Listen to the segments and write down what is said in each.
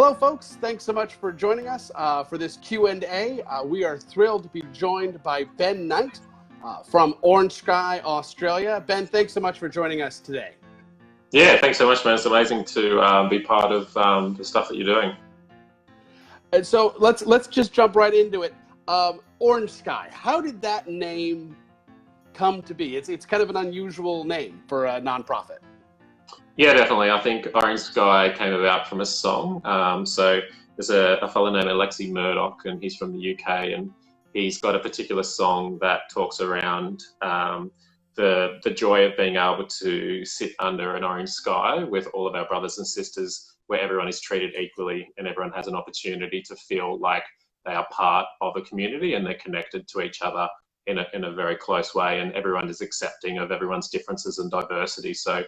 Hello, folks. Thanks so much for joining us for this Q&A. We are thrilled to be joined by Ben Knight from Orange Sky, Australia. Ben, thanks so much for joining us today. Yeah, thanks so much, man. It's amazing to be part of the stuff that you're doing. And so let's just jump right into it. Orange Sky, how did that name come to be? It's kind of an unusual name for a nonprofit. Yeah, definitely. I think Orange Sky came about from a song. So there's a fellow named Alexi Murdoch, and he's from the UK, and he's got a particular song that talks around the joy of being able to sit under an orange sky with all of our brothers and sisters, where everyone is treated equally and everyone has an opportunity to feel like they are part of a community and they're connected to each other in a very close way, and everyone is accepting of everyone's differences and diversity. So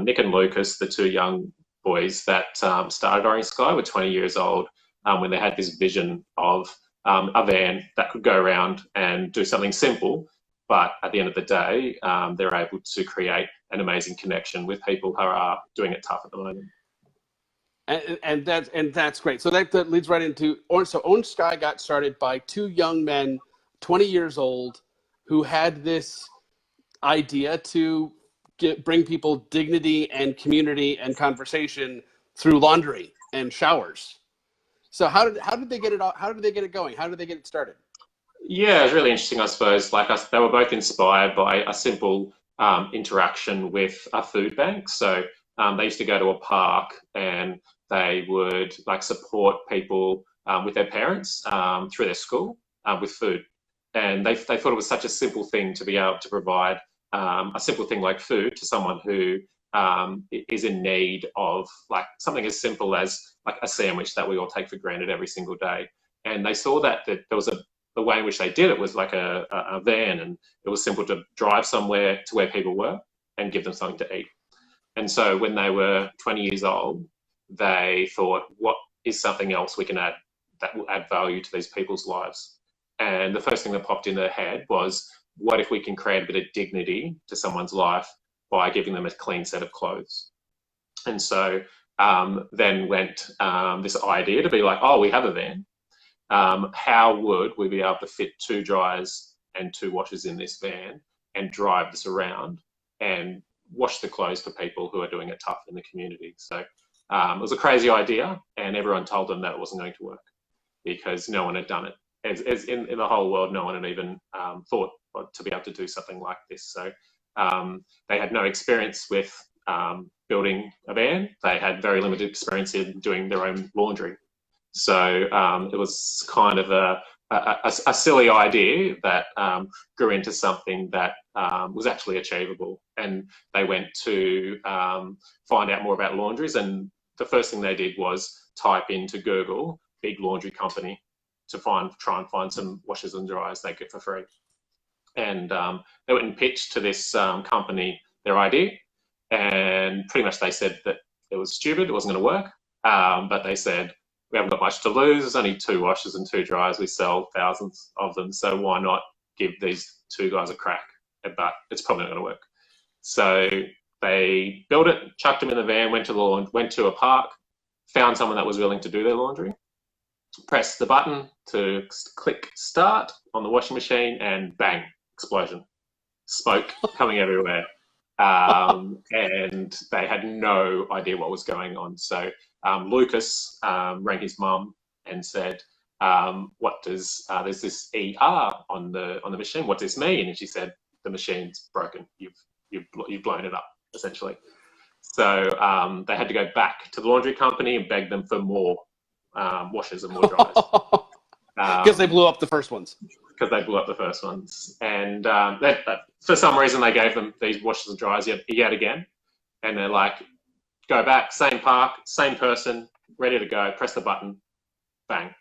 Nick and Lucas, the two young boys that started Orange Sky, were 20 years old when they had this vision of a van that could go around and do something simple, but at the end of the day, they're able to create an amazing connection with people who are doing it tough at the moment. And that's great. So that leads right into Orange. So Orange Sky got started by two young men, 20 years old, who had this idea to bring people dignity and community and conversation through laundry and showers. So how did they get it? How did they get it going? How did they get it started? Yeah, it's really interesting, I suppose. Like they were both inspired by a simple interaction with a food bank. So they used to go to a park and they would like support people with their parents through their school with food. And they thought it was such a simple thing to be able to provide a simple thing like food to someone who is in need of like something as simple as like a sandwich that we all take for granted every single day. And they saw that there was the way in which they did it was like a van, and it was simple to drive somewhere to where people were and give them something to eat. And so when they were 20 years old, they thought, what is something else we can add that will add value to these people's lives? And the first thing that popped in their head was, what if we can create a bit of dignity to someone's life by giving them a clean set of clothes? And so then went this idea to be like, oh, we have a van. How would we be able to fit 2 dryers and 2 washers in this van and drive this around and wash the clothes for people who are doing it tough in the community? So it was a crazy idea, and everyone told them that it wasn't going to work because no one had done it. As in the whole world, no one had even thought to be able to do something like this. So they had no experience with building a van. They had very limited experience in doing their own laundry. So it was kind of a silly idea that grew into something that was actually achievable. And they went to find out more about laundries, and the first thing they did was type into Google big laundry company to try and find some washers and dryers they get for free. And they went and pitched to this company their idea, and pretty much they said that it was stupid, it wasn't going to work, but they said, we haven't got much to lose, there's only 2 washers and 2 dryers, we sell thousands of them, so why not give these 2 guys a crack? But it's probably not going to work. So they built it, chucked them in the van, went to a park, found someone that was willing to do their laundry, pressed the button to click start on the washing machine, and bang, explosion, smoke coming everywhere. And they had no idea what was going on. So Lucas rang his mum and said, what does there's this ER on the machine, what does this mean? And she said, the machine's broken, you've blown it up, essentially. So they had to go back to the laundry company and beg them for more washers and more dryers. Because they blew up the first ones. Because they blew up the first ones. And for some reason, they gave them these washers and dryers yet again. And they're like, go back, same park, same person, ready to go, press the button, bang.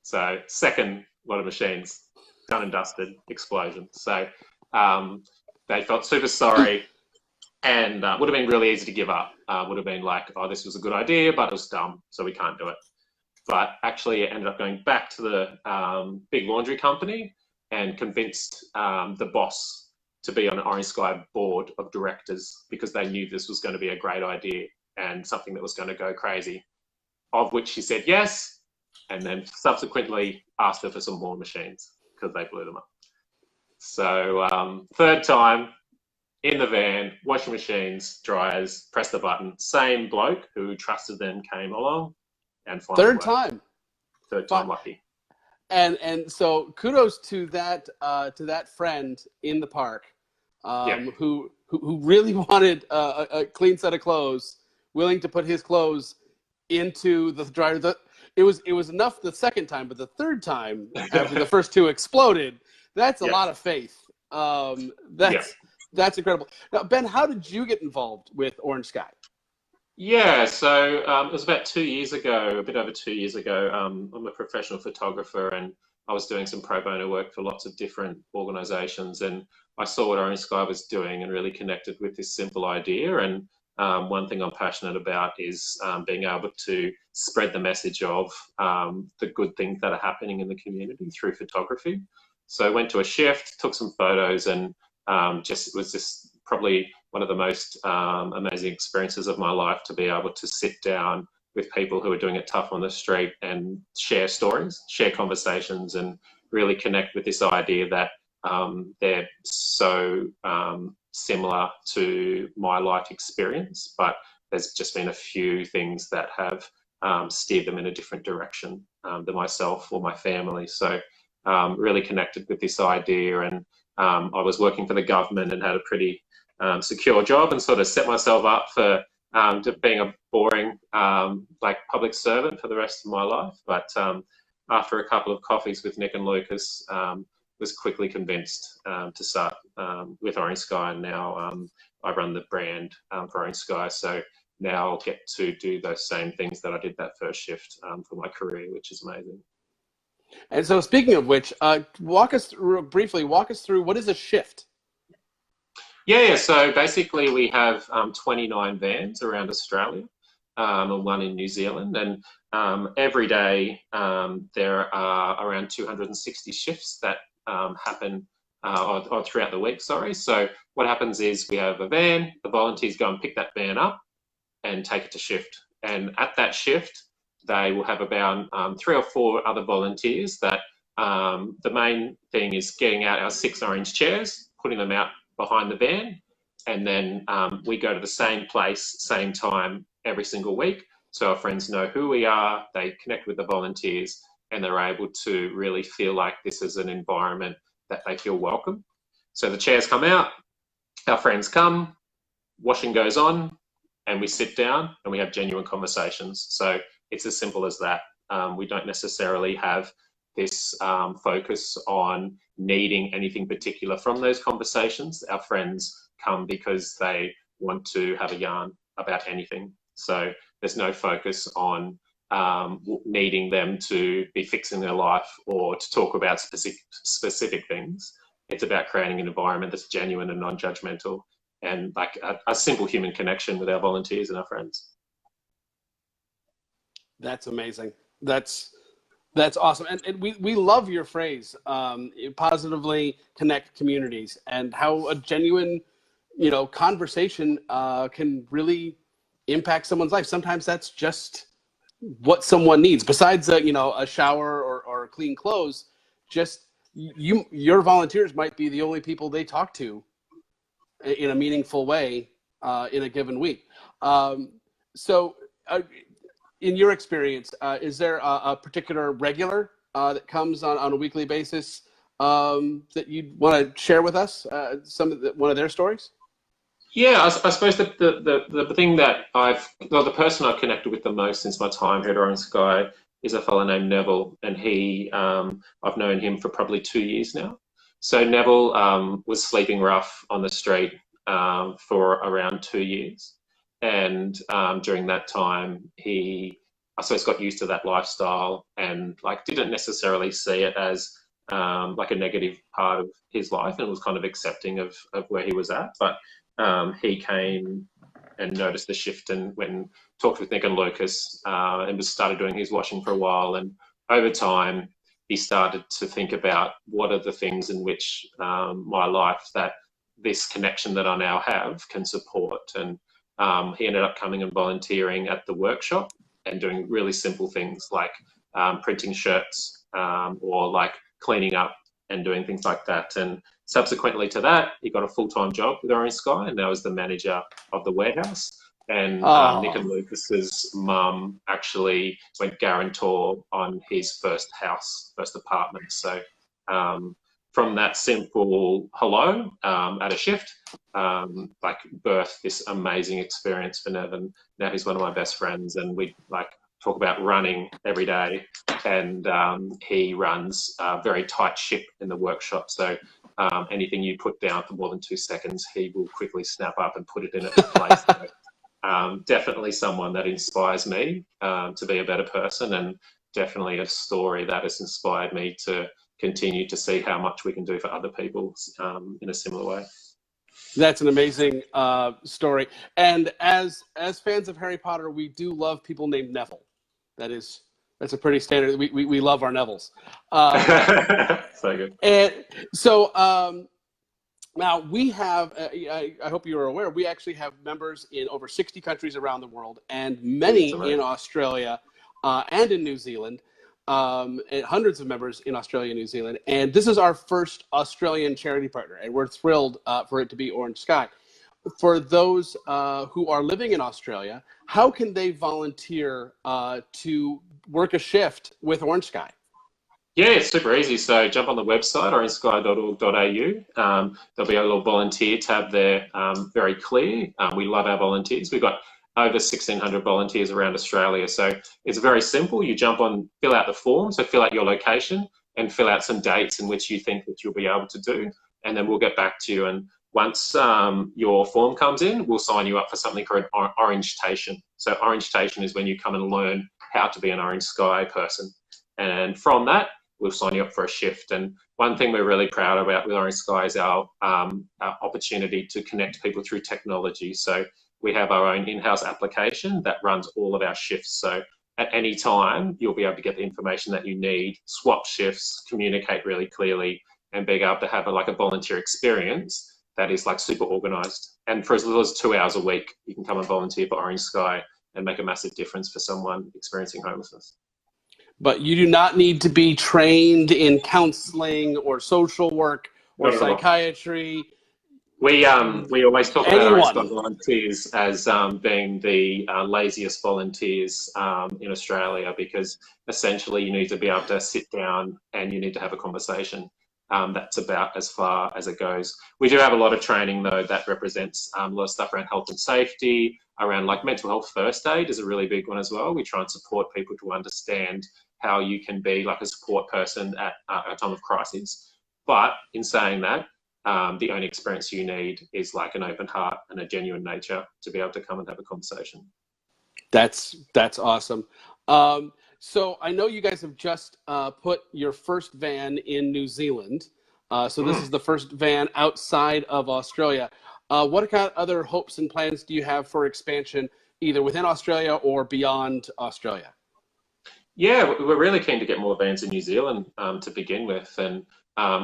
So second lot of machines, done and dusted, explosion. So they felt super sorry, and would have been really easy to give up. Would have been like, oh, this was a good idea, but it was dumb, so we can't do it. But actually it ended up going back to the big laundry company and convinced the boss to be on an Orange Sky board of directors, because they knew this was going to be a great idea and something that was going to go crazy. of which she said yes, and then subsequently asked her for some more machines because they blew them up. So third time in the van, washing machines, dryers, press the button. Same bloke who trusted them came along, and finally Third worked. time. Third time lucky. And so kudos to that friend in the park who really wanted a clean set of clothes, willing to put his clothes into the dryer. It was enough the second time, but the third time, after the first two exploded, that's a lot of faith. That's incredible. Now, Ben, how did you get involved with Orange Sky? Yeah, so it was about 2 years ago, a bit over 2 years ago. I'm a professional photographer, and I was doing some pro bono work for lots of different organisations, and I saw what Orange Sky was doing and really connected with this simple idea. And one thing I'm passionate about is being able to spread the message of the good things that are happening in the community through photography. So I went to a shift, took some photos, and it was just probably one of the most amazing experiences of my life to be able to sit down with people who are doing it tough on the street and share stories, share conversations, and really connect with this idea that they're so similar to my life experience, but there's just been a few things that have steered them in a different direction than myself or my family. So really connected with this idea, and I was working for the government and had a pretty secure job, and sort of set myself up for being a boring like public servant for the rest of my life. But after a couple of coffees with Nick and Lucas, was quickly convinced to start with Orange Sky, and now I run the brand for Orange Sky. So now I'll get to do those same things that I did that first shift for my career, which is amazing. And so, speaking of which, walk us through what is a shift? Yeah, so basically we have 29 vans around Australia and one in New Zealand, and every day there are around 260 shifts that happen or throughout the week, sorry. So what happens is we have a van, the volunteers go and pick that van up and take it to shift. And at that shift, they will have about 3 or 4 other volunteers that the main thing is getting out our 6 orange chairs, putting them out behind the van, and then we go to the same place, same time every single week. So our friends know who we are, they connect with the volunteers, and they're able to really feel like this is an environment that they feel welcome. So the chairs come out, our friends come, washing goes on, and we sit down and we have genuine conversations. So it's as simple as that. We don't necessarily have this focus on needing anything particular from those conversations. Our friends come because they want to have a yarn about anything. So there's no focus on needing them to be fixing their life or to talk about specific things. It's about creating an environment that's genuine and non-judgmental, and like a simple human connection with our volunteers and our friends. That's amazing. That's awesome. And we love your phrase, positively connect communities, and how a genuine, conversation can really impact someone's life. Sometimes that's just what someone needs. Besides a shower or clean clothes, just your volunteers might be the only people they talk to in a meaningful way in a given week. So in your experience, is there a particular regular that comes on a weekly basis that you'd want to share with us, one of their stories? Yeah, I suppose the thing that the person I've connected with the most since my time here at Orange Sky is a fellow named Neville, and I've known him for probably 2 years now. So Neville was sleeping rough on the street for around 2 years. And during that time, he, I suppose, got used to that lifestyle and didn't necessarily see it as like a negative part of his life, and was kind of accepting of where he was at. But he came and noticed the shift, and went and talked with Nick and Lucas, and started doing his washing for a while. And over time, he started to think about what are the things in which my life that this connection that I now have can support. And he ended up coming and volunteering at the workshop, and doing really simple things like printing shirts or like cleaning up and doing things like that. And subsequently to that, he got a full-time job with Orange Sky, and now is the manager of the warehouse. And Nick and Lucas's mum actually went guarantor on his first apartment. So from that simple hello at a shift, like birthed this amazing experience for Nevin. Now he's one of my best friends, and we like talk about running every day. And he runs a very tight ship in the workshop. So anything you put down for more than 2 seconds, he will quickly snap up and put it in its place. So, definitely someone that inspires me to be a better person, and definitely a story that has inspired me to continue to see how much we can do for other people in a similar way. That's an amazing story. And as fans of Harry Potter, we do love people named Neville. That's a pretty standard. We love our Nevilles. So good. And so now we have, I hope you are aware, we actually have members in over 60 countries around the world, and many in Australia and in New Zealand, and hundreds of members in Australia and New Zealand. And this is our first Australian charity partner, and we're thrilled for it to be Orange Sky. For those who are living in Australia, how can they volunteer to work a shift with Orange Sky? Yeah, it's super easy. So jump on the website, orangesky.org.au. There'll be a little volunteer tab there, very clear. We love our volunteers. We've got over 1,600 volunteers around Australia. So it's very simple. You jump on, fill out the form. So fill out your location and fill out some dates in which you think that you'll be able to do. And then we'll get back to you. And once your form comes in, we'll sign you up for something called Orangetation. So Orangetation is when you come and learn how to be an Orange Sky person. And from that, we'll sign you up for a shift. And one thing we're really proud about with Orange Sky is our opportunity to connect people through technology. So we have our own in-house application that runs all of our shifts. So at any time, you'll be able to get the information that you need, swap shifts, communicate really clearly, and be able to have a volunteer experience that is like super organized. And for as little as 2 hours a week, you can come and volunteer for Orange Sky and make a massive difference for someone experiencing homelessness. But you do not need to be trained in counseling or social work or psychiatry. We always talk about Orange Sky volunteers as being the laziest volunteers in Australia, because essentially you need to be able to sit down and you need to have a conversation. That's about as far as it goes. We do have a lot of training though that represents a lot of stuff around health and safety, around like mental health first aid is a really big one as well. We try and support people to understand how you can be like a support person at a time of crisis. But in saying that, the only experience you need is like an open heart and a genuine nature to be able to come and have a conversation. That's awesome. So I know you guys have just put your first van in New Zealand. So this is the first van outside of Australia. What kind of other hopes and plans do you have for expansion, either within Australia or beyond Australia? Yeah, we're really keen to get more vans in New Zealand to begin with. And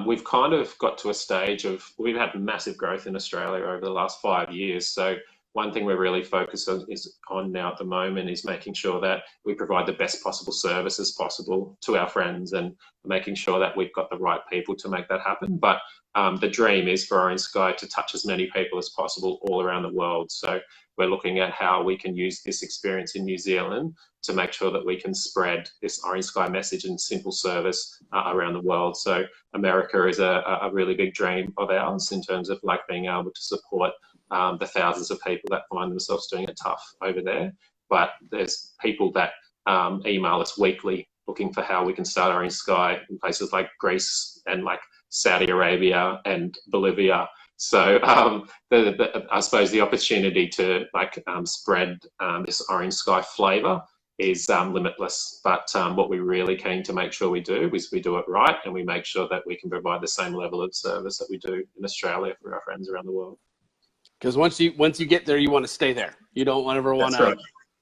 we've kind of got to a stage of, we've had massive growth in Australia over the last 5 years. So one thing we're really focused on now at the moment is making sure that we provide the best possible service as possible to our friends, and making sure that we've got the right people to make that happen. But the dream is for Orange Sky to touch as many people as possible all around the world. So we're looking at how we can use this experience in New Zealand to make sure that we can spread this Orange Sky message and simple service around the world. So America is a really big dream of ours in terms of like being able to support the thousands of people that find themselves doing it tough over there. But there's people that email us weekly looking for how we can start Orange Sky in places like Greece and like Saudi Arabia and Bolivia. So I suppose the opportunity to like spread this Orange Sky flavour is limitless. But what we're really keen to make sure we do is we do it right, and we make sure that we can provide the same level of service that we do in Australia for our friends around the world. Because once you get there, you want to stay there. You don't ever want to.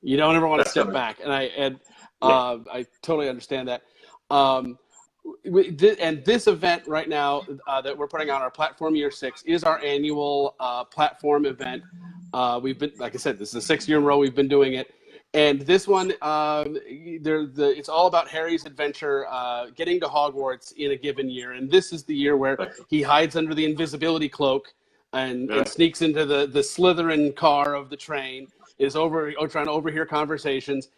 You don't ever want to step back. And I totally understand that. And this event right now that we're putting on, our Platform Year 6, is our annual platform event. We've been, like I said, this is the 6th year in a row we've been doing it. And this one, it's all about Harry's adventure getting to Hogwarts in a given year. And this is the year where he hides under the invisibility cloak and sneaks into the Slytherin car of the train, is trying to overhear conversations.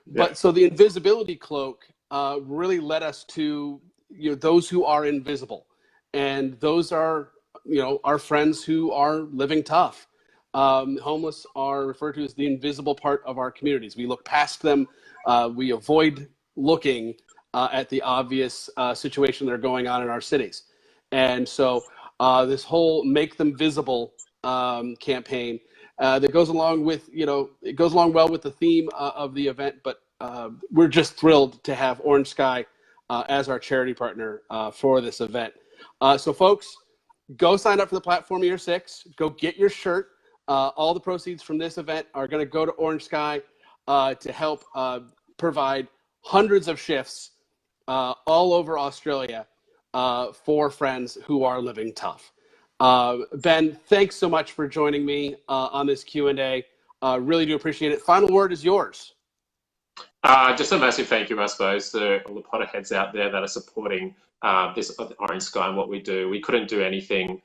But so the invisibility cloak really led us to those who are invisible. And those are, our friends who are living tough. Homeless are referred to as the invisible part of our communities. We look past them. We avoid looking at the obvious situation that are going on in our cities. And so this whole Make Them Visible campaign that goes along with, it goes along well with the theme of the event, but we're just thrilled to have Orange Sky as our charity partner for this event. So folks, go sign up for the Platform Year 6. Go get your shirt. All the proceeds from this event are going to go to Orange Sky to help provide hundreds of shifts all over Australia for friends who are living tough. Ben, thanks so much for joining me on this Q&A. Really do appreciate it. Final word is yours. Just a massive thank you, I suppose, to all the Potterheads out there that are supporting this Orange Sky and what we do. We couldn't do anything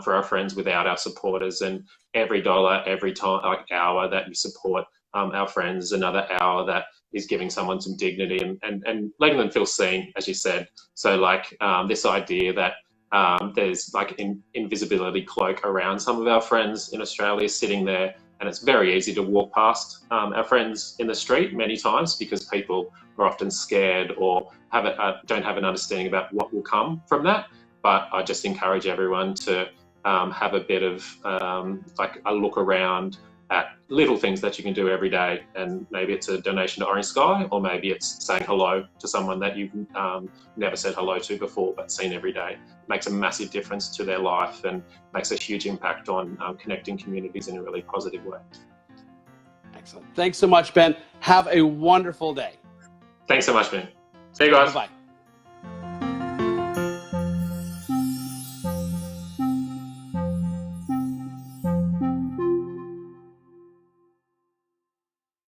for our friends without our supporters, and every dollar, every time, hour that you support our friends is another hour that is giving someone some dignity and letting them feel seen, as you said. So this idea that there's an invisibility cloak around some of our friends in Australia sitting there, and it's very easy to walk past our friends in the street many times because people are often scared or don't have an understanding about what will come from that. But I just encourage everyone to have a bit of a look around at little things that you can do every day, and maybe it's a donation to Orange Sky, or maybe it's saying hello to someone that you've never said hello to before but seen every day. It makes a massive difference to their life and makes a huge impact on connecting communities in a really positive way. Excellent. Thanks so much, Ben. Have a wonderful day. Thanks so much, Ben. See you guys. Bye-bye.